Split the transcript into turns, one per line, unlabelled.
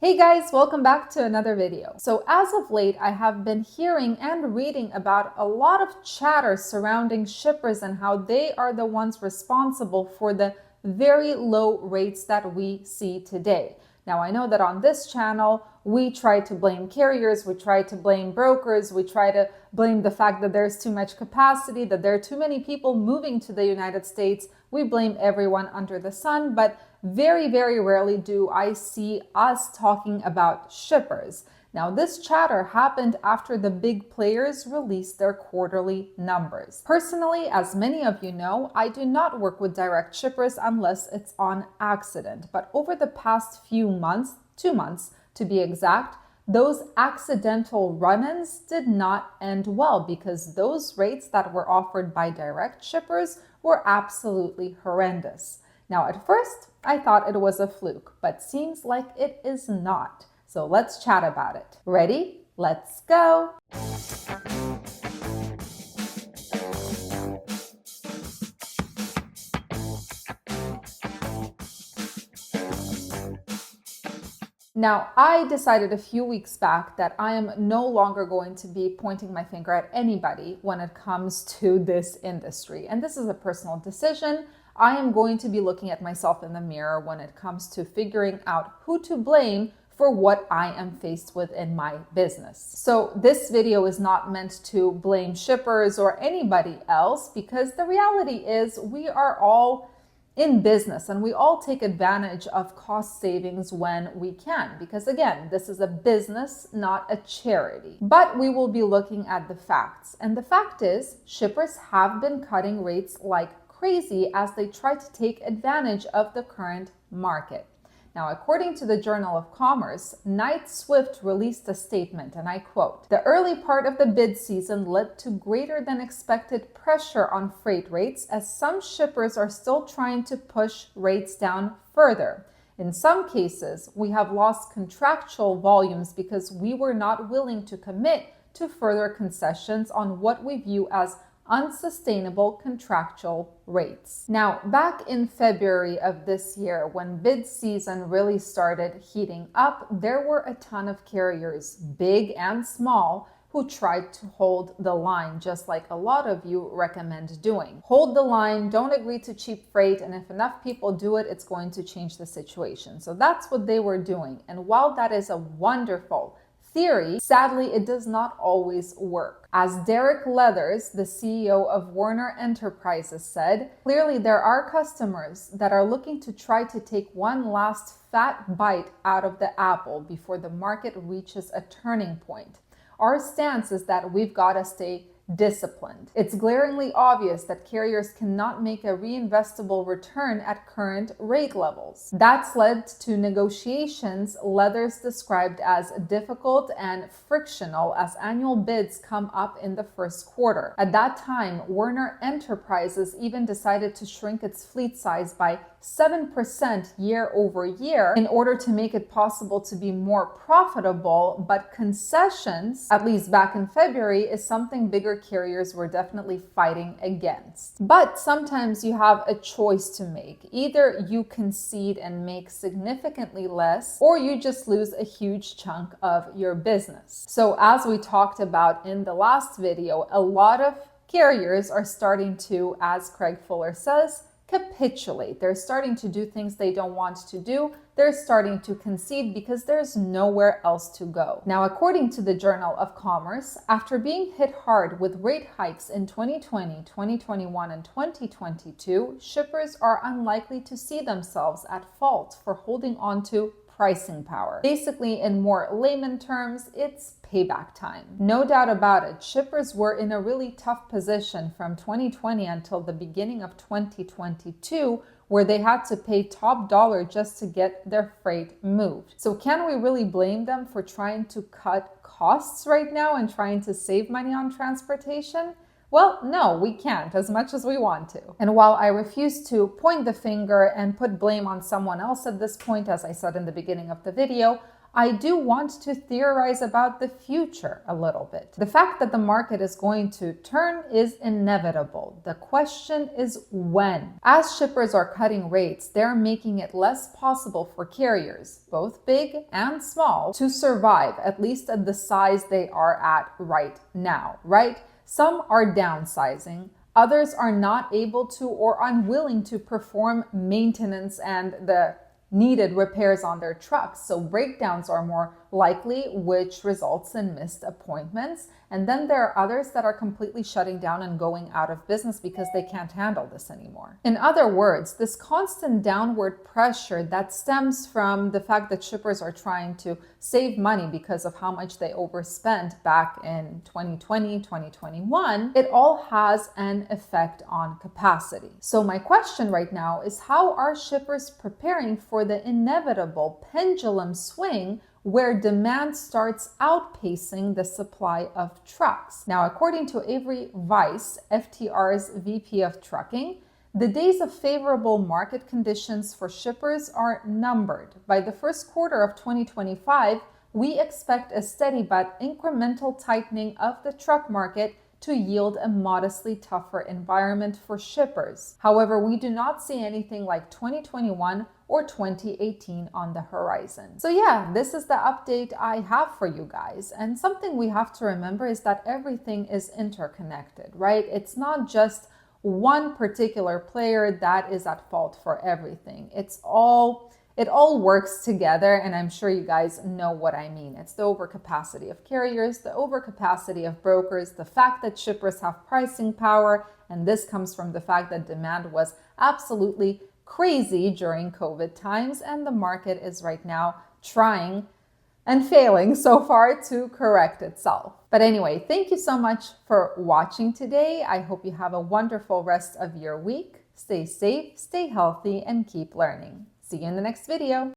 Hey guys, welcome back to another video. So as of late, I have been hearing and reading about a lot of chatter surrounding shippers and how they are the ones responsible for the very low rates that we see today. Now, I know that on this channel, we try to blame carriers, we try to blame brokers, we try to blame the fact that there's too much capacity, that there are too many people moving to the United States. We blame everyone under the sun, but very, very rarely do I see us talking about shippers. Now, this chatter happened after the big players released their quarterly numbers. Personally, as many of you know, I do not work with direct shippers unless it's on accident. But over the past few months, 2 months to be exact, those accidental run-ins did not end well because those rates that were offered by direct shippers were absolutely horrendous. Now, at first, I thought it was a fluke, but seems like it is not. So let's chat about it. Ready? Let's go! Now, I decided a few weeks back that I am no longer going to be pointing my finger at anybody when it comes to this industry. And this is a personal decision. I am going to be looking at myself in the mirror when it comes to figuring out who to blame for what I am faced with in my business. So this video is not meant to blame shippers or anybody else, because the reality is we are all in business and we all take advantage of cost savings when we can, because again, this is a business, not a charity. But we will be looking at the facts. And the fact is, shippers have been cutting rates like crazy as they try to take advantage of the current market. Now, according to the Journal of Commerce, Knight-Swift released a statement, and I quote, "The early part of the bid season led to greater than expected pressure on freight rates as some shippers are still trying to push rates down further. In some cases, we have lost contractual volumes because we were not willing to commit to further concessions on what we view as unsustainable contractual rates." Now, back in February of this year, when bid season really started heating up, there were a ton of carriers, big and small, who tried to hold the line, just like a lot of you recommend doing. Hold the line, don't agree to cheap freight, and if enough people do it, it's going to change the situation. So that's what they were doing. And while that is a wonderful theory, sadly, it does not always work. As Derek Leathers, the CEO of Werner Enterprises, said, "Clearly there are customers that are looking to try to take one last fat bite out of the apple before the market reaches a turning point. Our stance is that we've got to stay disciplined. It's glaringly obvious that carriers cannot make a reinvestable return at current rate levels." That's led to negotiations Leathers described as difficult and frictional as annual bids come up in the first quarter. At that time, Werner Enterprises even decided to shrink its fleet size by 7% year over year in order to make it possible to be more profitable, but concessions, at least back in February, is something bigger carriers were definitely fighting against. But sometimes you have a choice to make. Either you concede and make significantly less, or you just lose a huge chunk of your business. So as we talked about in the last video, a lot of carriers are starting to, as Craig Fuller says, capitulate. They're starting to do things they don't want to do. They're starting to concede because there's nowhere else to go. Now, according to the Journal of Commerce, after being hit hard with rate hikes in 2020, 2021, and 2022, shippers are unlikely to see themselves at fault for holding on to pricing power. Basically, in more layman terms, it's payback time. No doubt about it, shippers were in a really tough position from 2020 until the beginning of 2022, where they had to pay top dollar just to get their freight moved. So can we really blame them for trying to cut costs right now and trying to save money on transportation? Well, no, we can't, as much as we want to. And while I refuse to point the finger and put blame on someone else at this point, as I said in the beginning of the video, I do want to theorize about the future a little bit. The fact that the market is going to turn is inevitable. The question is when. As shippers are cutting rates, they're making it less possible for carriers, both big and small, to survive, at least at the size they are at right now, right? Some are downsizing. Others are not able to or unwilling to perform maintenance and the needed repairs on their trucks. So breakdowns are more likely, which results in missed appointments. And then there are others that are completely shutting down and going out of business because they can't handle this anymore. In other words, this constant downward pressure that stems from the fact that shippers are trying to save money because of how much they overspent back in 2020, 2021, it all has an effect on capacity. So my question right now is, how are shippers preparing for the inevitable pendulum swing where demand starts outpacing the supply of trucks? Now, according to Avery Weiss, FTR's VP of Trucking, the days of favorable market conditions for shippers are numbered. By the first quarter of 2025, we expect a steady but incremental tightening of the truck market to yield a modestly tougher environment for shippers. However, we do not see anything like 2021 or 2018 on the horizon. So yeah, this is the update I have for you guys. And something we have to remember is that everything is interconnected, right? It's not just one particular player that is at fault for everything. It all works together, and I'm sure you guys know what I mean. It's the overcapacity of carriers, the overcapacity of brokers, the fact that shippers have pricing power, and this comes from the fact that demand was absolutely crazy during COVID times, and the market is right now trying and failing so far to correct itself. But anyway, thank you so much for watching today. I hope you have a wonderful rest of your week. Stay safe, stay healthy, and keep learning. See you in the next video.